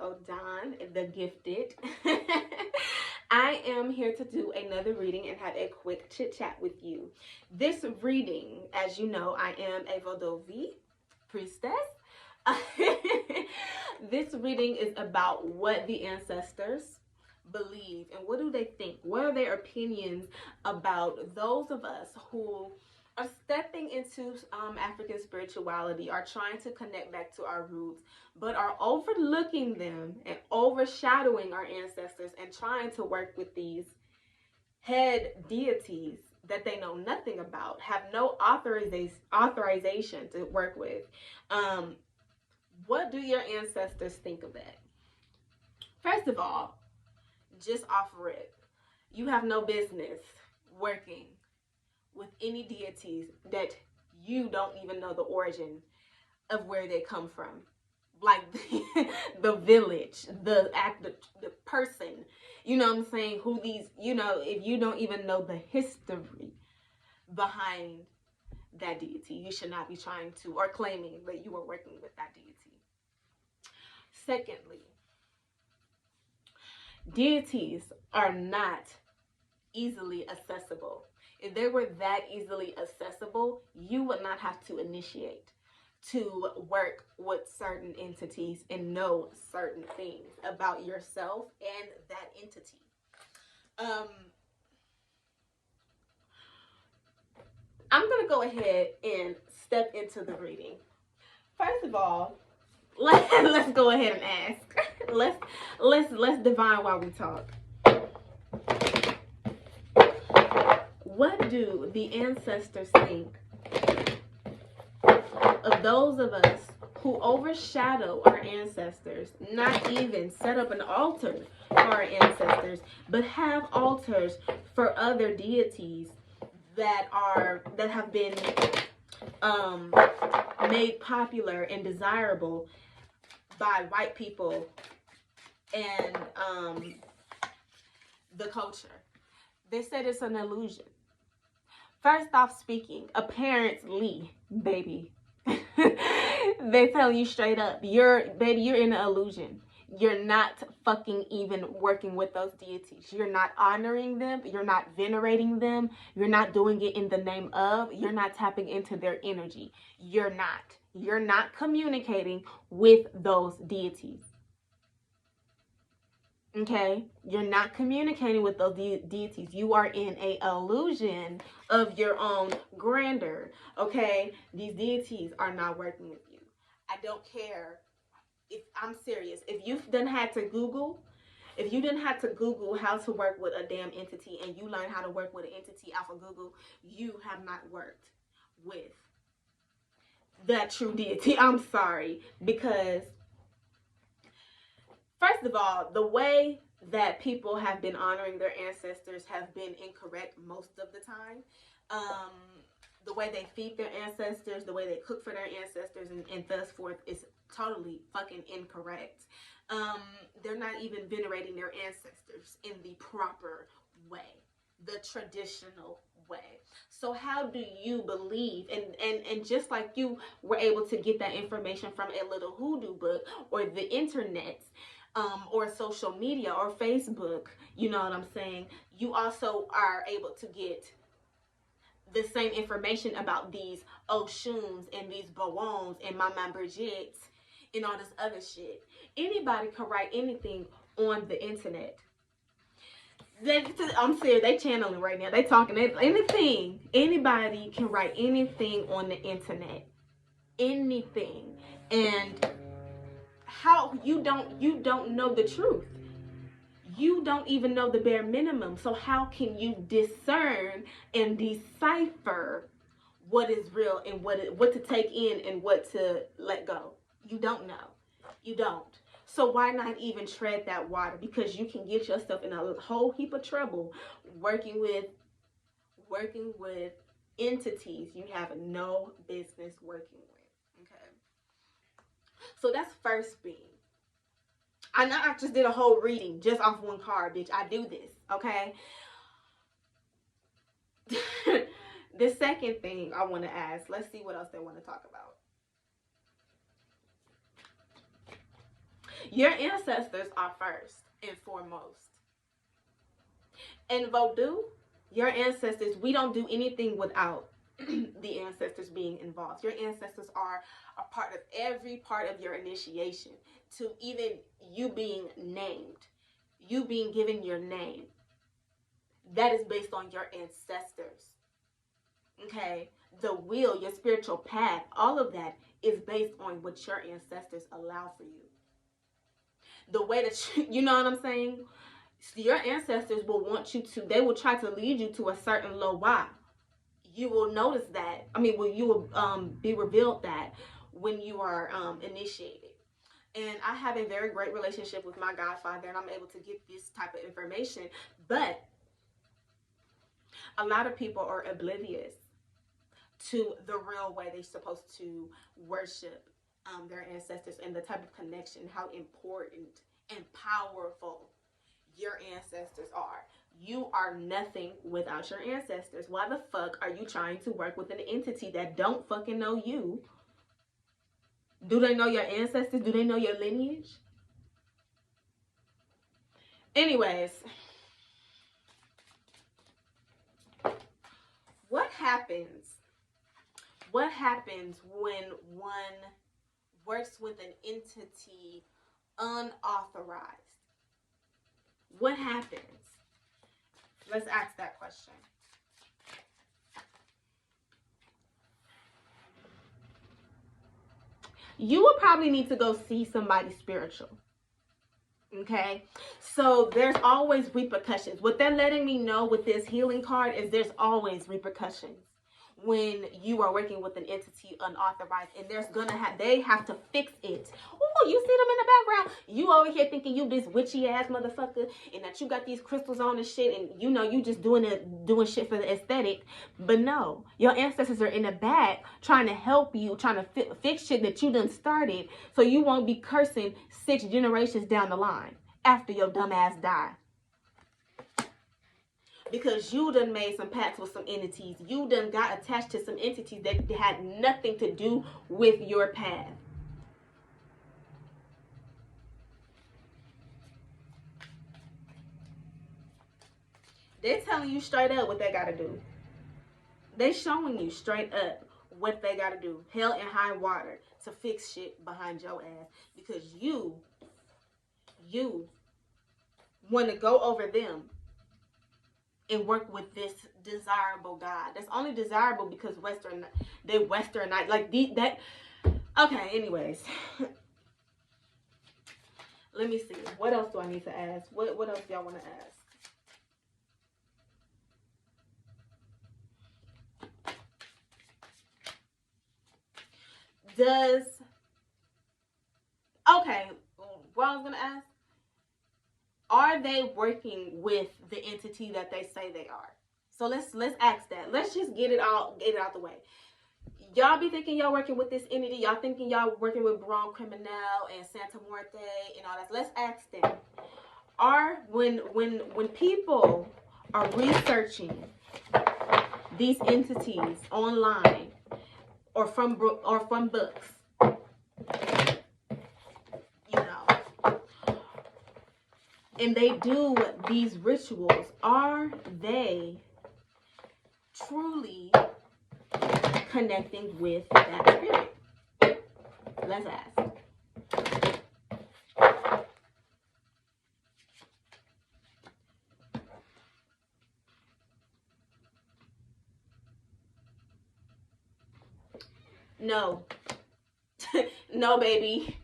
ODÄN, the Gifted. I am here to do another reading and have a quick chit chat with you. This reading, as you know, I am a Vodovie priestess. This reading is about what the ancestors believe and what do they think. What are their opinions about those of us who are stepping into African spirituality, are trying to connect back to our roots, but are overlooking them and overshadowing our ancestors and trying to work with these head deities that they know nothing about, have no authorization to work with. What do your ancestors think of that? First of all, just off rip, you have no business working with any deities that you don't even know the origin of where they come from. Like the village, the person, you know what I'm saying? Who these, if you don't even know the history behind that deity, you should not be trying to or claiming that you are working with that deity. Secondly, deities are not easily accessible. If they were that easily accessible, you would not have to initiate to work with certain entities and know certain things about yourself and that entity. I'm gonna go ahead and step into the reading. First of all, let's go ahead and ask. Let's divine while we talk. What do the ancestors think of those of us who overshadow our ancestors, not even set up an altar for our ancestors, but have altars for other deities that have been made popular and desirable by white people and the culture? They said it's an illusion. First off speaking, apparently, baby, they tell you straight up, you're in an illusion. You're not fucking even working with those deities. You're not honoring them. You're not venerating them. You're not doing it in the name of. You're not tapping into their energy. You're not communicating with those deities. Okay, you're not communicating with those deities. You are in a illusion of your own grandeur. Okay, these deities are not working with you. I don't care if I'm serious. If you've done had to Google, how to work with a damn entity and you learn how to work with an entity off of Google, you have not worked with that true deity. I'm sorry, because first of all, the way that people have been honoring their ancestors have been incorrect most of the time. The way they feed their ancestors, the way they cook for their ancestors, and thus forth is totally fucking incorrect. They're not even venerating their ancestors in the proper way, the traditional way. So how do you believe, and just like you were able to get that information from a little hoodoo book or the internet, or social media or Facebook, you know what I'm saying, you also are able to get the same information about these Oshuns and these Bowons and Mama Bridgets and all this other shit. Anybody can write anything on the internet. I'm serious, they channeling right now. They talking anything. Anybody can write anything on the internet. Anything. And how you don't know the truth. You don't even know the bare minimum. So how can you discern and decipher what is real and what to take in and what to let go? You don't know. You don't. So why not even tread that water? Because you can get yourself in a whole heap of trouble working with entities you have no business working with. Okay. So that's first being. I know I just did a whole reading just off one card, bitch. I do this, okay? The second thing I want to ask, let's see what else they want to talk about. Your ancestors are first and foremost. In Vodou, your ancestors, we don't do anything without the ancestors being involved. Your ancestors are a part of every part of your initiation, to even you being named, you being given your name. That is based on your ancestors. Okay? The will, your spiritual path, all of that is based on what your ancestors allow for you. The way that you know what I'm saying? Your ancestors will want you to, they will try to lead you to a certain low why. You will notice that. You will be revealed that when you are initiated. And I have a very great relationship with my godfather, and I'm able to get this type of information. But a lot of people are oblivious to the real way they're supposed to worship their ancestors and the type of connection, how important and powerful your ancestors are. You are nothing without your ancestors. Why the fuck are you trying to work with an entity that don't fucking know you? Do they know your ancestors? Do they know your lineage? Anyways, what happens? What happens when one works with an entity unauthorized? What happens? Let's ask that question. You will probably need to go see somebody spiritual. Okay? So there's always repercussions. What they're letting me know with this healing card is there's always repercussions when you are working with an entity unauthorized, and they have to fix it. Oh, you see them in the background. You over here thinking you this witchy ass motherfucker, and that you got these crystals on and shit, and you know you just doing shit for the aesthetic. But no, your ancestors are in the back trying to help you, trying to fix shit that you done started, so you won't be cursing 6 generations down the line after your dumb ass die. Because you done made some pacts with some entities. You done got attached to some entities that had nothing to do with your path. They're telling you straight up what they gotta do. They showing you straight up what they gotta do. Hell and high water to fix shit behind your ass. Because you want to go over them and work with this desirable God. That's only desirable because they westernized like that. Okay, anyways. Let me see. What else do I need to ask? What else do y'all want to ask? Okay, what I was gonna ask, are they working with the entity that they say they are? So let's ask that. Let's just get it out the way. Y'all be thinking y'all working with this entity. Y'all thinking y'all working with Bron Criminal and Santa Muerte and all that. Let's ask them. When people are researching these entities online or from books, and they do these rituals, are they truly connecting with that spirit? Let's ask. No. No, baby.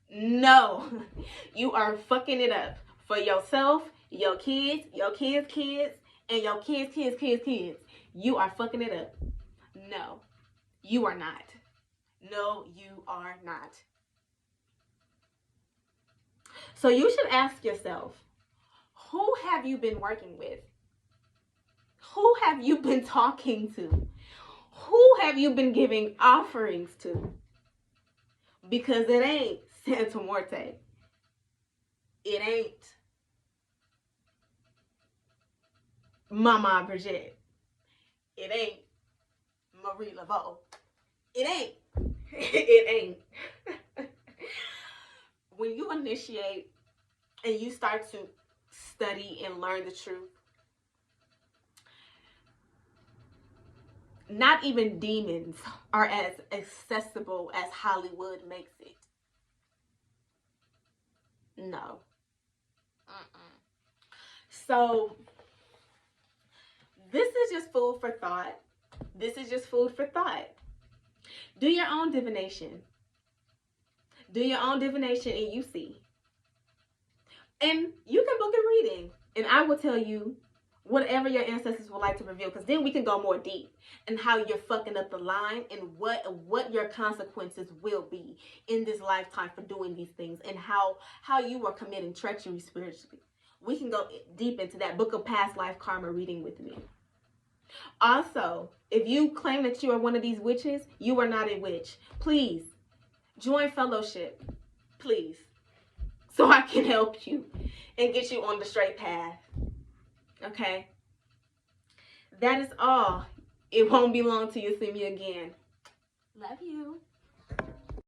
No. You are fucking it up for yourself, your kids, and your kids. You are fucking it up. No, you are not. No, you are not. So you should ask yourself, who have you been working with? Who have you been talking to? Who have you been giving offerings to? Because it ain't Santa Muerte. It ain't Mama Brigitte. It ain't Marie Laveau. It ain't. It ain't. when you initiate and you start to study and learn the truth, not even demons are as accessible as Hollywood makes it. No. So this is just food for thought. This is just food for thought. Do your own divination. Do your own divination and you see. And you can book a reading. And I will tell you whatever your ancestors would like to reveal. Because then we can go more deep and how you're fucking up the line and what your consequences will be in this lifetime for doing these things. And how you are committing treachery spiritually. We can go deep into that. Book a past life karma reading with me. Also, if you claim that you are one of these witches, you are not a witch. Please, join fellowship. Please. So I can help you and get you on the straight path. Okay? That is all. It won't be long till you see me again. Love you.